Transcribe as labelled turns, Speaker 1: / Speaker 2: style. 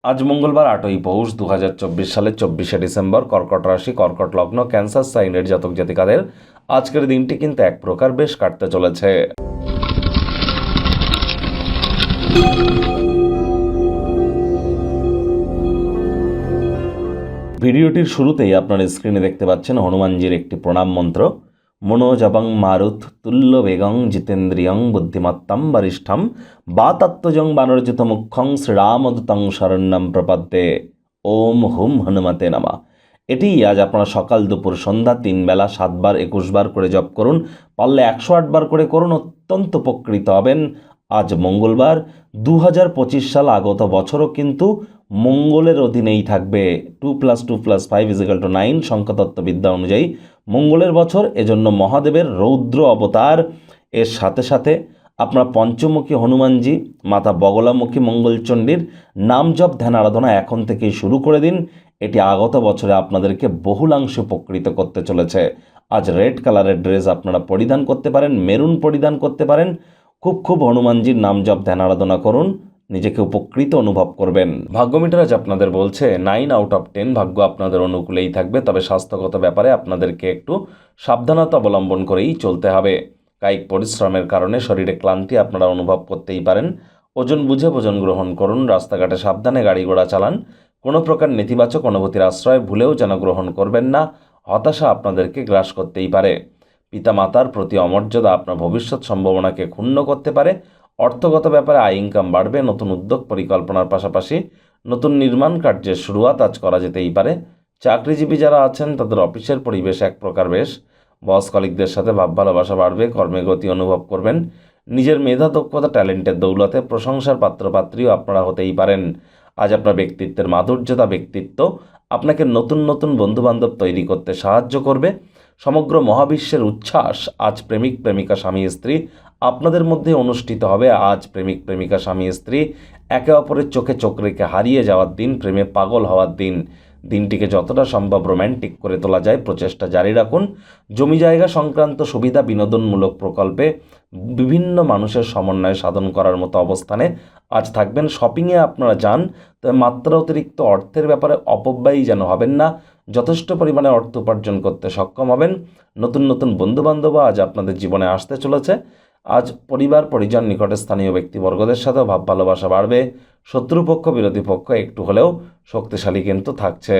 Speaker 1: আজ মঙ্গলবার 8ই পৌষ 2024 সালের 24শে ডিসেম্বর, কর্কট রাশি, কর্কট লগ্ন, ক্যান্সার সাইনের জাতক জাতিকাদের আজকের দিনটি কিন্তু এক প্রকার বেশ কাটতে চলেছে। ভিডিওটির শুরুতেই আপনার স্ক্রিনে দেখতে পাচ্ছেন হনুমানজির একটি প্রণাম মন্ত্র। মনোজবং মারুত তুল্য বেগং জিতেন্দ্রিয়ং বুদ্ধিমত্তম বরিষ্ঠম বাতাত্মজং বানরজিত মুখ্যং শ্রীরামদূতং শরণ্যম প্রপদ্যে। ওম হুম হনুমতে নমঃ। এটি আজ আপনারা সকাল দুপুর সন্ধ্যা 3 বেলা 7 বার 21 বার করে জপ করুন। পারলে 108 বার করে করুন, অত্যন্ত উপকৃত হবেন। আজ মঙ্গলবার, 2025 সাল আগত বছরও কিন্তু মঙ্গলের অধীনেই থাকবে। 2+2+5=9 সংখ্যাতত্ত্ববিদ্যা অনুযায়ী মঙ্গলের বছর, এজন্য মহাদেবের রৌদ্র অবতার। এর সাথে সাথে আপনার পঞ্চমুখী হনুমানজি, মাতা বগলামুখী মঙ্গলচণ্ডীর নাম জপ ধ্যান আরাধনা এখন থেকেই শুরু করে দিন। এটি আগত বছরে আপনাদেরকে বহুলাংশে উপকৃত করতে চলেছে। আজ রেড কালারের ড্রেস আপনারা পরিধান করতে পারেন, মেরুন পরিধান করতে পারেন। খুব হনুমানজির নাম জপ ধ্যান আরাধনা করুন, নিজেকে উপকৃত অনুভব করবেন। ভাগ্যমিটার আজ আপনাদের বলছে 9/10 ভাগ্য আপনাদের অনুকূলেই থাকবে, তবে স্বাস্থ্যগত ব্যাপারে আপনাদেরকে একটু সাবধানতা অবলম্বন করেই চলতে হবে। কায়িক পরিশ্রমের কারণে শরীরে ক্লান্তি আপনারা অনুভব করতেই পারেন। ওজন বুঝে ভোজন গ্রহণ করুন, রাস্তাঘাটে সাবধানে গাড়ি ঘোড়া চালান। কোনো প্রকার নেতিবাচক অনুভূতির আশ্রয় ভুলেও যেন গ্রহণ করবেন না, হতাশা আপনাদেরকে গ্রাস করতেই পারে। পিতামাতার প্রতি অমর্যাদা আপনার ভবিষ্যৎ সম্ভাবনাকে ক্ষুণ্ণ করতে পারে। অর্থগত ব্যাপারে আয় ইনকাম বাড়বে। নতুন উদ্যোগ পরিকল্পনার পাশাপাশি নতুন নির্মাণ কার্যের শুরুয়াত আজ করা যেতেই পারে। চাকরিজীবী যারা আছেন তাদের অফিসের পরিবেশ এক প্রকার বেশ। বস কলিগদের সাথে ভাব ভালোবাসা বাড়বে, কর্মে গতি অনুভব করবেন। নিজের মেধা দক্ষতা ট্যালেন্টের দৌলতে প্রশংসার পাত্রপাত্রীও আপনারা হতেই পারেন। আজ আপনার ব্যক্তিত্বের মাধুর্যতা ব্যক্তিত্ব আপনাকে নতুন বন্ধুবান্ধব তৈরি করতে সাহায্য করবে। সমগ্র মহাবিশ্বের উচ্ছ্বাস আজ প্রেমিক প্রেমিকা স্বামী স্ত্রী আপনাদের মধ্যে অনুষ্ঠিত হবে। আজ প্রেমিক প্রেমিকা স্বামী স্ত্রী একে অপরের চোখে চোখ রেখে হারিয়ে যাওয়ার দিন, প্রেমে পাগল হওয়ার দিন। দিনটিকে যতটা সম্ভব রোম্যান্টিক করে তোলা যায় প্রচেষ্টা জারি রাখুন। জমি জায়গা সংক্রান্ত সুবিধা, বিনোদনমূলক প্রকল্পে বিভিন্ন মানুষের সমন্বয় সাধন করার মতো অবস্থানে আজ থাকবেন। শপিংয়ে আপনারা যান, তবে মাত্রা অতিরিক্ত অর্থের ব্যাপারে অপব্যয়ী যেন হবেন না। যথেষ্ট পরিমাণে অর্থ উপার্জন করতে সক্ষম হবেন। নতুন বন্ধুবান্ধব আজ আপনাদের জীবনে আসতে চলেছে। আজ পরিবার পরিজন নিকটের স্থানীয় ব্যক্তিবর্গদের সাথেও ভাব ভালোবাসা বাড়বে। শত্রুপক্ষ বিরোধী পক্ষ একটু হলেও শক্তিশালী কিন্তু থাকছে।